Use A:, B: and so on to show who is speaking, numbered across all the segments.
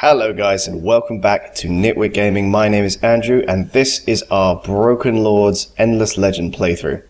A: Hello guys and welcome back to Nitwit Gaming. My name is Andrew and this is our Broken Lords Endless Legend playthrough.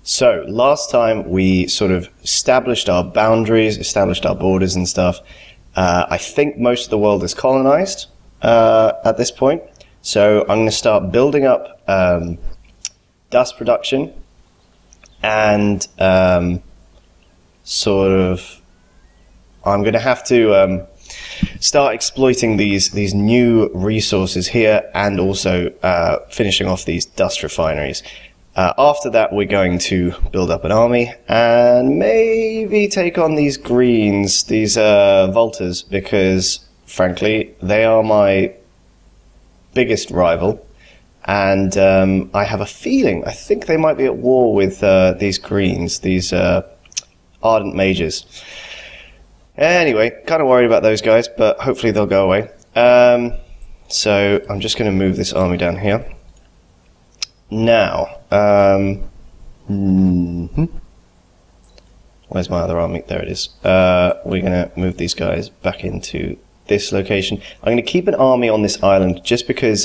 A: So last time we sort of established our boundaries, established our borders and stuff. I think most of the world is colonized at this point. So I'm going to start building up dust production and sort of I'm going to have to start exploiting these new resources here and also finishing off these dust refineries. After that we're going to build up an army and maybe take on these greens, these Volters, because frankly they are my biggest rival and I have a feeling, I think they might be at war with these greens, these ardent mages. Anyway, kind of worried about those guys, but hopefully they'll go away. So I'm just going to move this army down here. Now, where's my other army? There it is. We're going to move these guys back into this location. I'm going to keep an army on this island just because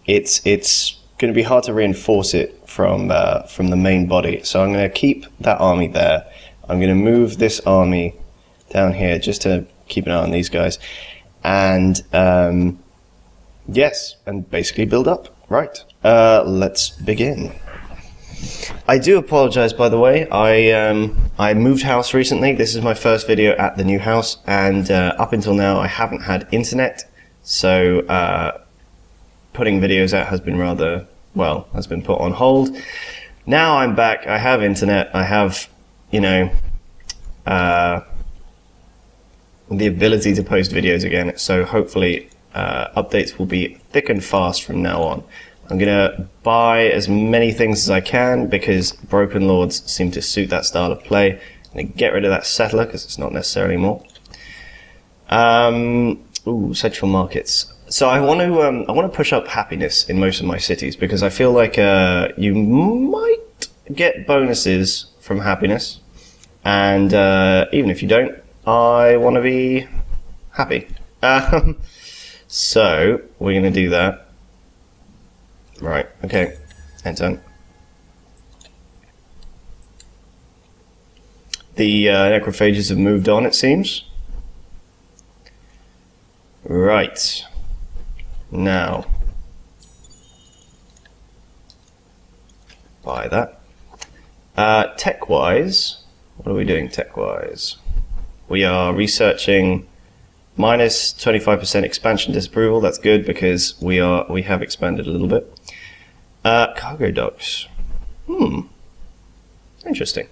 A: it's going to be hard to reinforce it from the main body. So I'm going to keep that army there. I'm going to move this army down here just to keep an eye on these guys and yes, and basically build up. Right, let's begin. I do apologize, by the way. I moved house recently. This is my first video at the new house, and up until now I haven't had internet, so putting videos out has been rather, well, has been put on hold. Now I'm back, I have internet, I have, you know, the ability to post videos again, so hopefully updates will be thick and fast from now on. I'm gonna buy as many things as I can because Broken Lords seem to suit that style of play. I'm gonna get rid of that settler because it's not necessary anymore. Ooh, central markets. So I want to push up happiness in most of my cities because I feel like you might get bonuses from happiness, and even if you don't, I want to be happy. So we're going to do that. Right, okay. End turn. The necrophages have moved on, it seems. Right. Now. Buy that. Tech-wise, what are we doing tech-wise? We are researching minus 25% expansion disapproval. That's good because we have expanded a little bit. Cargo docks. Interesting.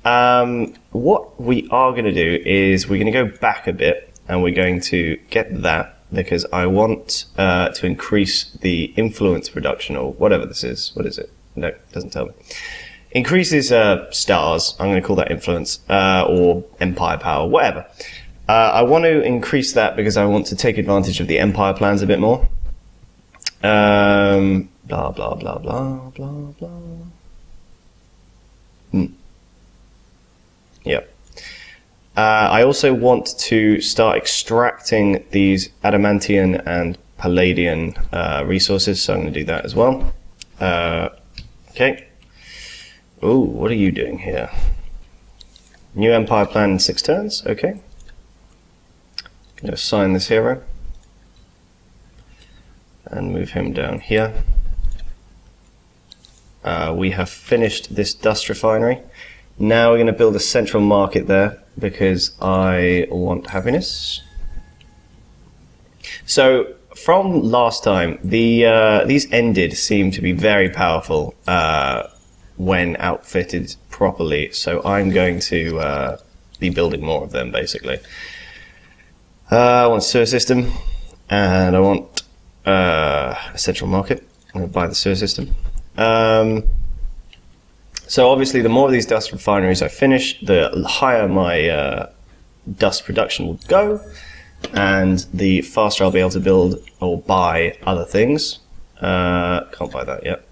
A: What we are going to do is we're going to go back a bit and we're going to get that because I want to increase the influence production or whatever this is. What is it? No, it doesn't tell me. Increases stars, I'm going to call that influence, or empire power, whatever. I want to increase that because I want to take advantage of the empire plans a bit more. Blah, blah, blah, blah, blah, blah. Yep. I also want to start extracting these adamantian and palladian resources, so I'm going to do that as well. Okay. Ooh, what are you doing here? New empire plan in 6 turns, okay. Going to assign this hero and move him down here. We have finished this dust refinery. Now we're going to build a central market there because I want happiness. So from last time, these ended seem to be very powerful when outfitted properly, so I'm going to be building more of them basically. I want a sewer system and I want a central market. I'm going to buy the sewer system. So obviously the more of these dust refineries I finish, the higher my dust production will go and the faster I'll be able to build or buy other things. Can't buy that yet.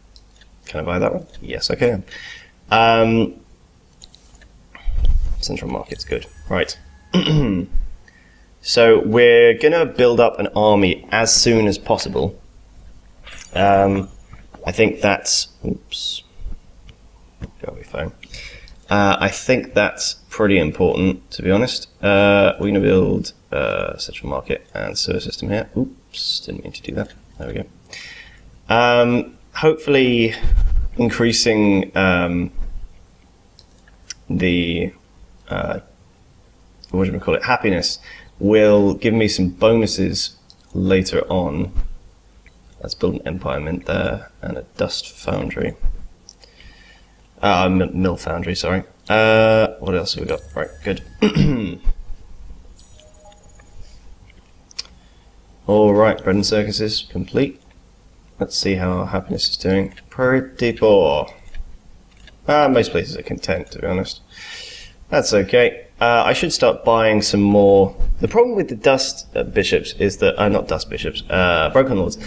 A: Can I buy that one? Yes, I can. Central market's good. Right. So we're going to build up an army as soon as possible. I think that's... Oops. Go away, phone. I think that's pretty important, to be honest. We're going to build central market and sewer system here. Oops, didn't mean to do that. There we go. Hopefully increasing the what do we call it? Happiness will give me some bonuses later on. Let's build an empire mint there and a dust foundry. Mill foundry, sorry. What else have we got? Right, good. Alright, bread and circuses complete. Let's see how our happiness is doing. Pretty poor. Most places are content, to be honest. That's okay. I should start buying some more. The problem with the dust bishops is that, not dust bishops, broken lords,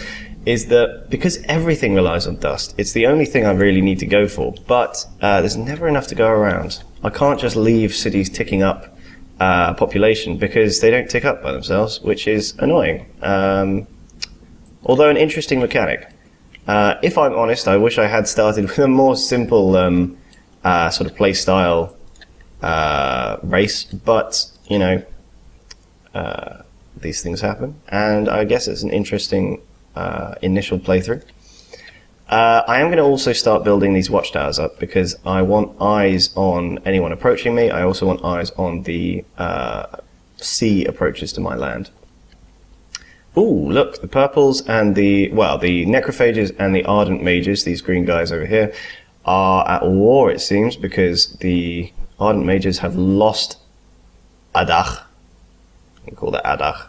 A: is that because everything relies on dust, it's the only thing I really need to go for, but there's never enough to go around. I can't just leave cities ticking up population because they don't tick up by themselves, which is annoying. Although an interesting mechanic. If I'm honest, I wish I had started with a more simple sort of play style race, but you know, these things happen, and I guess it's an interesting initial playthrough. I am going to also start building these watchtowers up because I want eyes on anyone approaching me. I also want eyes on the sea approaches to my land. Ooh, look, the purples and the necrophages and the ardent mages, these green guys over here, are at war, it seems, because the ardent mages have lost Adach. You can call that Adach.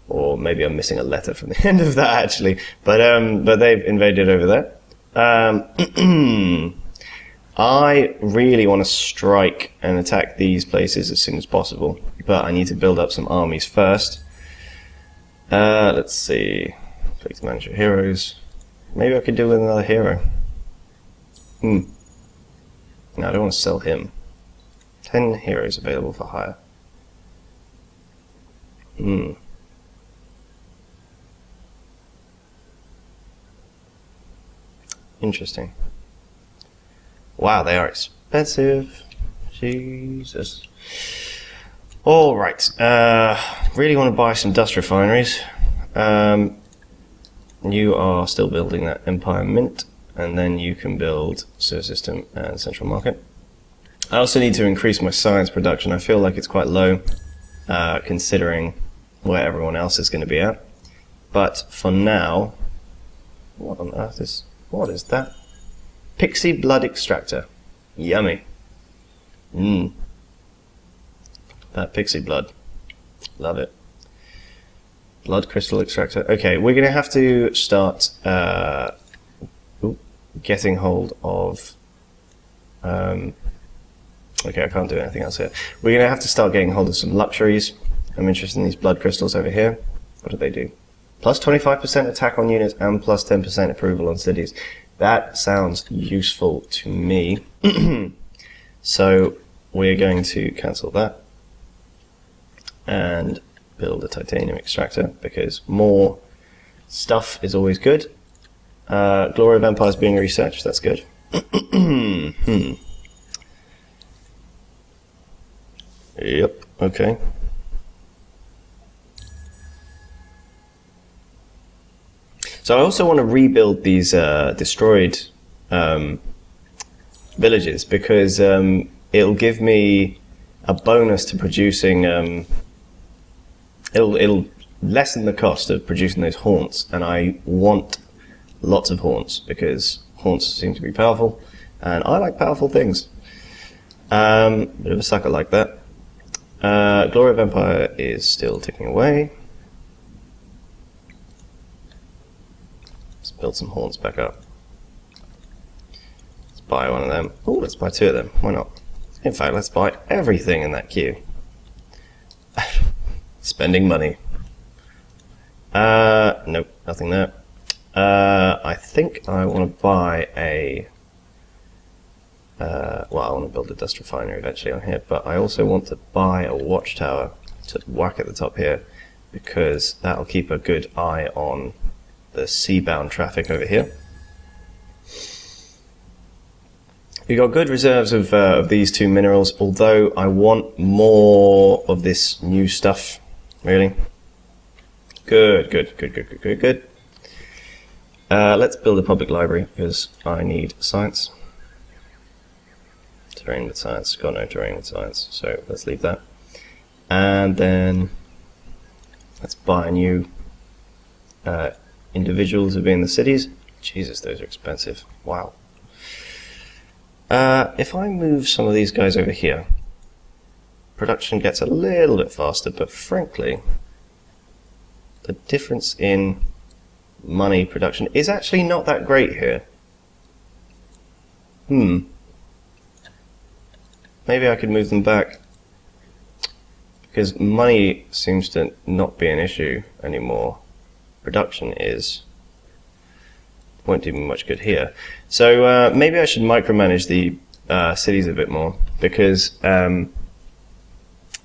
A: Or maybe I'm missing a letter from the end of that, actually. But they've invaded over there. I really want to strike and attack these places as soon as possible, but I need to build up some armies first. Let's see. Click to manage your heroes. Maybe I could do with another hero. No, I don't want to sell him. 10 heroes available for hire. Interesting. Wow, they are expensive. Jesus. Alright, really want to buy some dust refineries. You are still building that Empire Mint, and then you can build sewer system and central market. I also need to increase my science production. I feel like it's quite low, considering where everyone else is going to be at. But for now, what on earth is... what is that? Pixie blood extractor. Yummy. That pixie blood. Love it. Blood crystal extractor. Okay, we're going to have to start getting hold of... okay, I can't do anything else here. We're going to have to start getting hold of some luxuries. I'm interested in these blood crystals over here. What do they do? Plus 25% attack on units and plus 10% approval on cities. That sounds useful to me. So we're going to cancel that and build a titanium extractor because more stuff is always good. Glory of Empires being researched, that's good. Yep, okay. So I also want to rebuild these destroyed villages because it'll give me a bonus to producing. It'll lessen the cost of producing those haunts, and I want lots of haunts because haunts seem to be powerful, and I like powerful things. Bit of a sucker like that. Glory of Empire is still ticking away. Let's build some haunts back up. Let's buy one of them. Oh, let's buy two of them. Why not? In fact, let's buy everything in that queue. Spending money. Nope, nothing there. I think I want to buy a... well, I want to build a dust refiner eventually on here, but I also want to buy a watchtower Just whack at the top here, because that'll keep a good eye on the seabound traffic over here. We've got good reserves of these two minerals, although I want more of this new stuff, really. Good. Let's build a public library, because I need science. Terrain with science, got no terrain with science, so let's leave that. And then let's buy new individuals to be in the cities. Jesus, those are expensive. Wow. If I move some of these guys over here, production gets a little bit faster, but frankly, the difference in money production is actually not that great here. Maybe I could move them back, because money seems to not be an issue anymore. Production is. Won't do me much good here. So maybe I should micromanage the cities a bit more, because the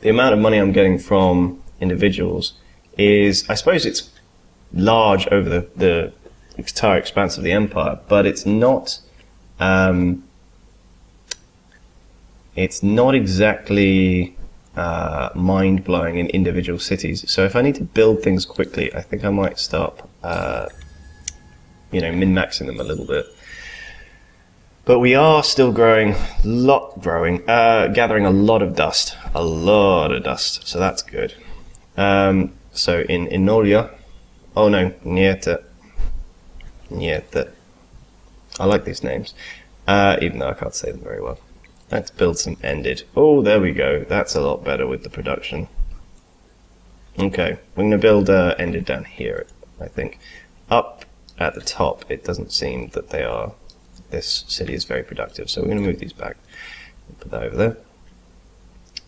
A: amount of money I'm getting from individuals is, I suppose it's large over the entire expanse of the empire, but it's not exactly mind-blowing in individual cities. So if I need to build things quickly, I think I might stop min-maxing them a little bit. But we are still gathering a lot of dust, so that's good. So in Enolia, oh no, Niete. I like these names, even though I can't say them very well. Let's build some ended. Oh, there we go. That's a lot better with the production. Okay, we're going to build ended down here, I think. Up at the top, it doesn't seem that they are. This city is very productive, so we're going to move these back. Put that over there.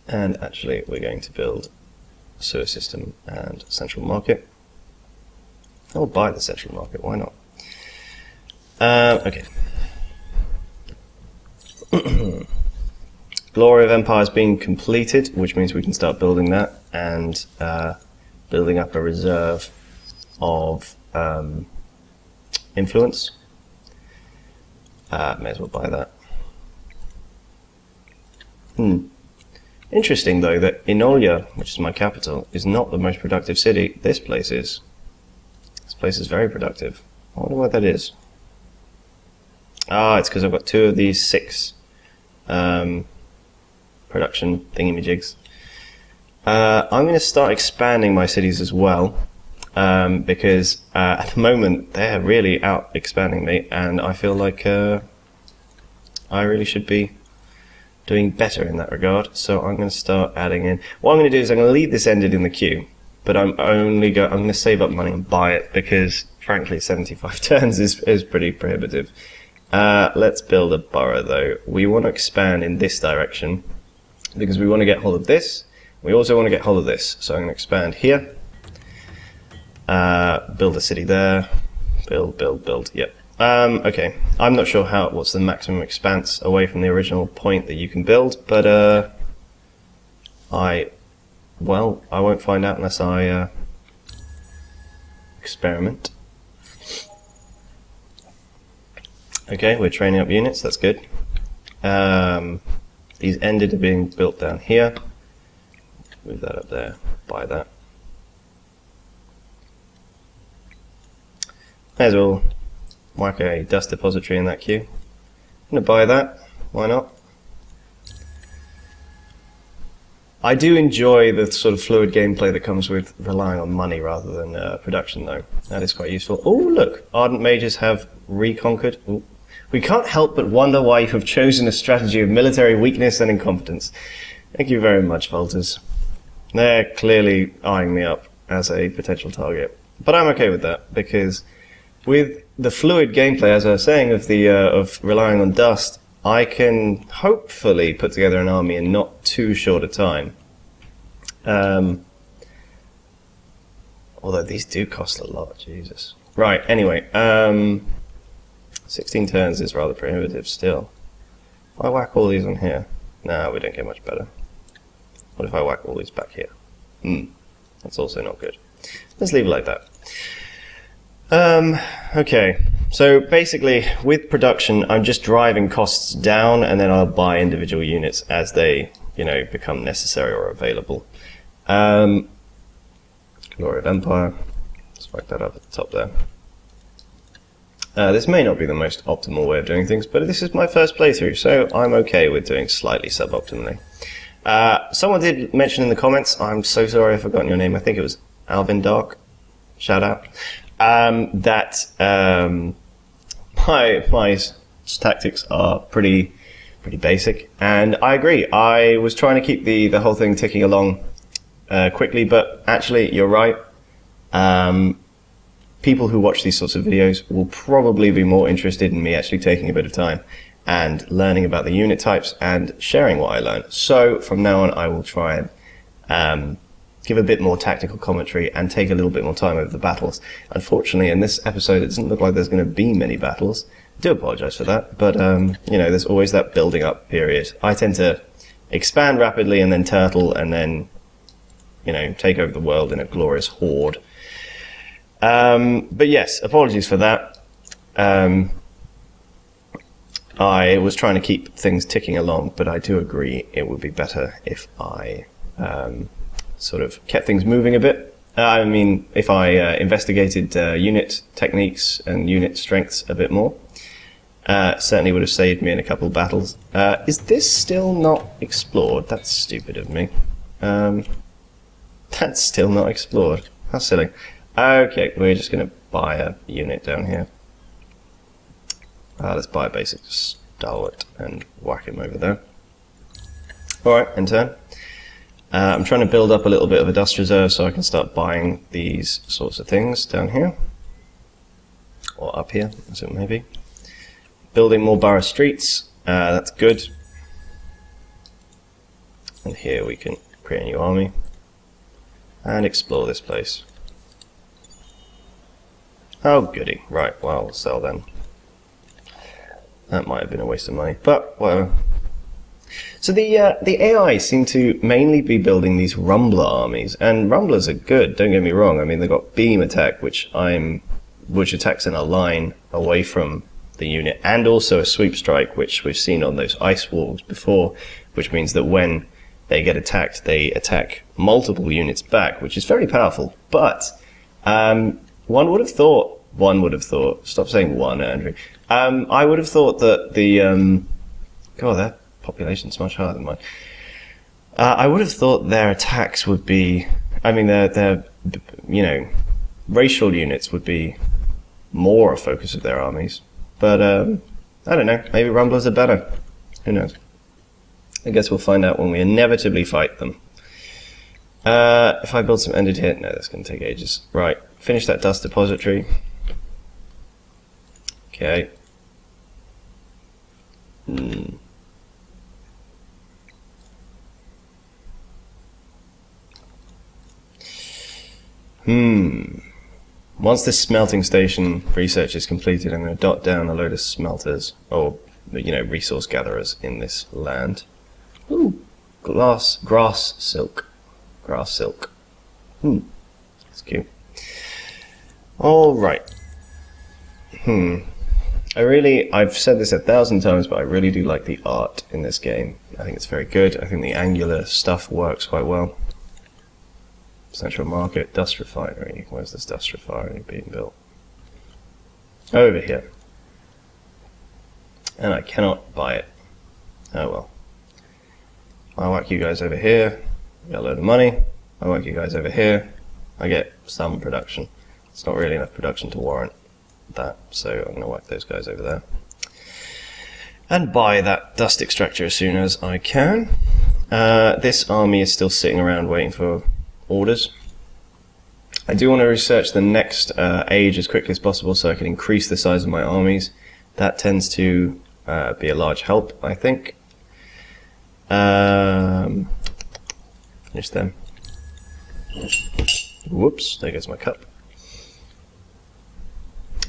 A: And actually, we're going to build a sewer system and central market. I'll buy the central market, why not? Okay. Glory of Empires being completed, which means we can start building that and building up a reserve of influence. May as well buy that. Interesting though that Enolia, which is my capital, is not the most productive city. This place is. This place is very productive. I wonder what that is. Ah, it's because I've got 2 of these 6 production thingamajigs. I'm going to start expanding my cities as well, because at the moment they're really out expanding me, and I feel like I really should be doing better in that regard. So I'm going to start adding in. What I'm going to do is I'm going to leave this ended in the queue, but I'm going to save up money and buy it, because frankly 75 turns is pretty prohibitive. Let's build a borough though. We want to expand in this direction, because we want to get hold of this. We also want to get hold of this. So I'm going to expand here. Build a city there. Build. Yep. Okay. I'm not sure what's the maximum expanse away from the original point that you can build, but I won't find out unless I experiment. Okay, we're training up units. That's good. These ended are being built down here. Move that up there. Buy that. May as well whack a dust depository in that queue. I'm going to buy that. Why not? I do enjoy the sort of fluid gameplay that comes with relying on money rather than production, though. That is quite useful. Oh, look! Ardent Mages have reconquered. Ooh. We can't help but wonder why you have chosen a strategy of military weakness and incompetence. Thank you very much, Volters. They're clearly eyeing me up as a potential target. But I'm okay with that, because with the fluid gameplay, as I was saying, of relying on dust, I can hopefully put together an army in not too short a time. Although these do cost a lot, Jesus. Right, anyway, 16 turns is rather prohibitive still. If I whack all these on here, no, we don't get much better. What if I whack all these back here? That's also not good. Let's leave it like that. Okay, so basically with production, I'm just driving costs down, and then I'll buy individual units as they, become necessary or available. Glory of Empire. Let's whack that up at the top there. This may not be the most optimal way of doing things, but this is my first playthrough, so I'm okay with doing slightly suboptimally. Someone did mention in the comments, I'm so sorry I've forgotten your name, I think it was Alvin Dark, shout out, that my tactics are pretty basic, and I agree. I was trying to keep the whole thing ticking along quickly, but actually you're right. People who watch these sorts of videos will probably be more interested in me actually taking a bit of time and learning about the unit types and sharing what I learn. So from now on, I will try and give a bit more tactical commentary and take a little bit more time over the battles. Unfortunately, in this episode, it doesn't look like there's going to be many battles. I do apologize for that, but there's always that building up period. I tend to expand rapidly and then turtle and then, take over the world in a glorious horde. But yes, apologies for that. I was trying to keep things ticking along, but I do agree it would be better if I sort of kept things moving a bit. If I investigated unit techniques and unit strengths a bit more, certainly would have saved me in a couple of battles. Is this still not explored? That's stupid of me. That's still not explored. How silly. Okay, we're just going to buy a unit down here. Let's buy a basic stalwart and whack him over there. Alright, in turn. I'm trying to build up a little bit of a dust reserve so I can start buying these sorts of things down here. Or up here, as it may be. Building more borough streets, that's good. And here we can create a new army. And explore this place. Oh goody, right, well, we'll sell them. That might have been a waste of money, but whatever. So the AI seem to mainly be building these rumbler armies, and rumblers are good, don't get me wrong. I mean, they've got beam attack, which attacks in a line away from the unit, and also a sweep strike, which we've seen on those ice walls before, which means that when they get attacked, they attack multiple units back, which is very powerful. But one would have thought, stop saying one, Andrew. I would have thought that God, their population's much higher than mine. I would have thought their attacks would be, their racial units would be more a focus of their armies. But, I don't know, maybe rumblers are better. Who knows? I guess we'll find out when we inevitably fight them. If I build some ended here, no, that's going to take ages. Right, finish that dust depository. Okay. Once this smelting station research is completed, I'm going to dot down a load of smelters, or, resource gatherers in this land. Ooh, grass silk. Grass silk. That's cute. Alright. I've said this 1,000 times, but I really do like the art in this game. I think it's very good. I think the angular stuff works quite well. Central Market, Dust Refinery. Where's this Dust Refinery being built? Over here. And I cannot buy it. Oh well. I'll whack you guys over here. Get a load of money. I'll whack you guys over here. I get some production. It's not really enough production to warrant that, so I'm going to whack those guys over there. And buy that dust extractor as soon as I can. This army is still sitting around waiting for orders. I do want to research the next age as quickly as possible so I can increase the size of my armies. That tends to be a large help, I think. Finish them. Whoops, there goes my cup.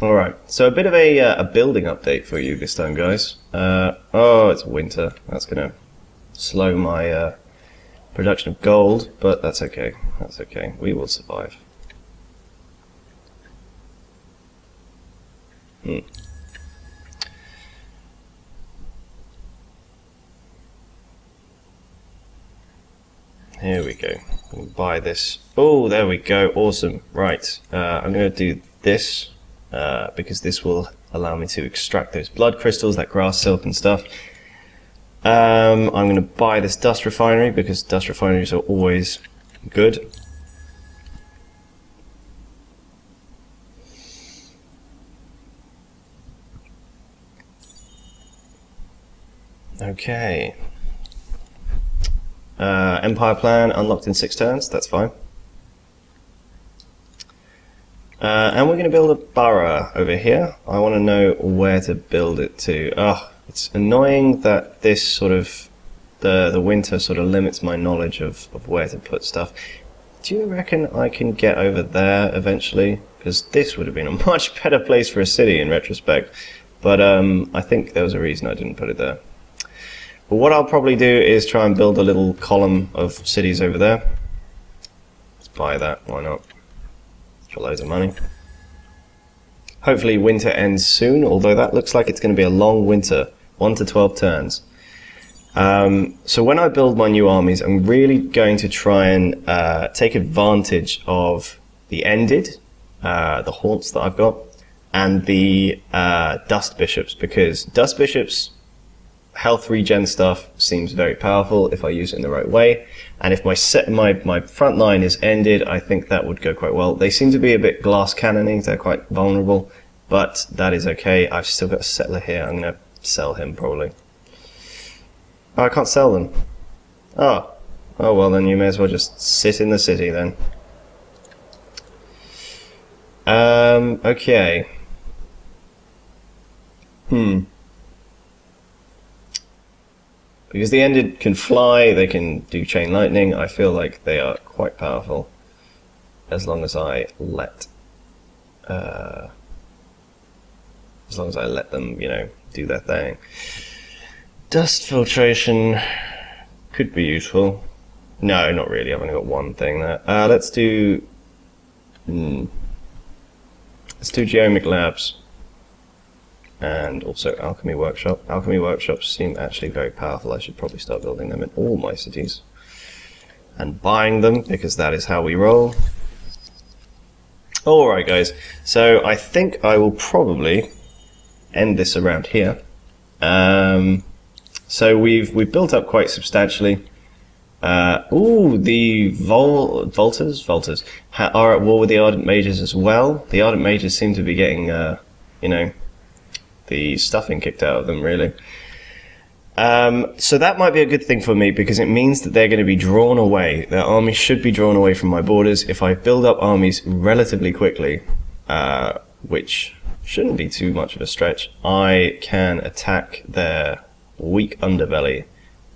A: Alright, so a bit of a building update for you this time, guys. Oh, it's winter. That's going to slow my production of gold, but that's okay. That's okay. We will survive. Here we go. We'll buy this. Oh, there we go. Awesome. Right. I'm going to do this because this will allow me to extract those blood crystals, that grass silk and stuff. I'm going to buy this dust refinery because dust refineries are always good. Okay. Empire plan unlocked in 6 turns, that's fine. And we're going to build a borough over here. I want to know where to build it to. Oh, it's annoying that this sort of, the winter sort of limits my knowledge of where to put stuff. Do you reckon I can get over there eventually? Because this would have been a much better place for a city in retrospect. But I think there was a reason I didn't put it there. But what I'll probably do is try and build a little column of cities over there. Let's buy that, why not? For loads of money. Hopefully winter ends soon, although that looks like it's going to be a long winter, 1 to 12 turns. So when I build my new armies, I'm really going to try and take advantage of the ended, the haunts that I've got, and the dust bishops, because dust bishops health regen stuff seems very powerful if I use it in the right way, and if my front line is ended, I think that would go quite well. They seem to be a bit glass cannoning, they're quite vulnerable, but that is okay. I've still got a settler here. I'm going to sell him probably. Oh, I can't sell them. Oh well, then you may as well just sit in the city then. Okay. Because the ended can fly, they can do chain lightning, I feel like they are quite powerful. As long as I let them, you know, do their thing. Dust filtration could be useful. No, not really, I've only got one thing there. Let's do geomic labs. And also alchemy workshop. Alchemy workshops seem actually very powerful. I should probably start building them in all my cities and buying them, because that is how we roll. Alright guys, so I think I will probably end this around here. So we've built up quite substantially. The Volters are at war with the Ardent Mages as well. The Ardent Mages seem to be getting, you know, the stuffing kicked out of them, really. So that might be a good thing for me, because it means that they're going to be drawn away. Their armies should be drawn away from my borders. If I build up armies relatively quickly, which shouldn't be too much of a stretch, I can attack their weak underbelly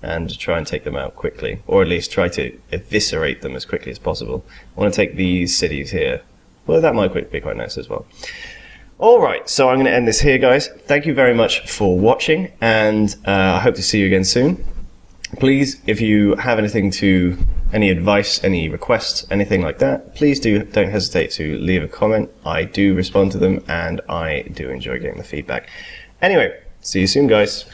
A: and try and take them out quickly, or at least try to eviscerate them as quickly as possible. I want to take these cities here. Well, that might be quite nice as well. Alright, so I'm going to end this here, guys. Thank you very much for watching, and I hope to see you again soon. Please, if you have any advice, any requests, anything like that, please don't hesitate to leave a comment. I do respond to them, and I do enjoy getting the feedback. Anyway, see you soon, guys.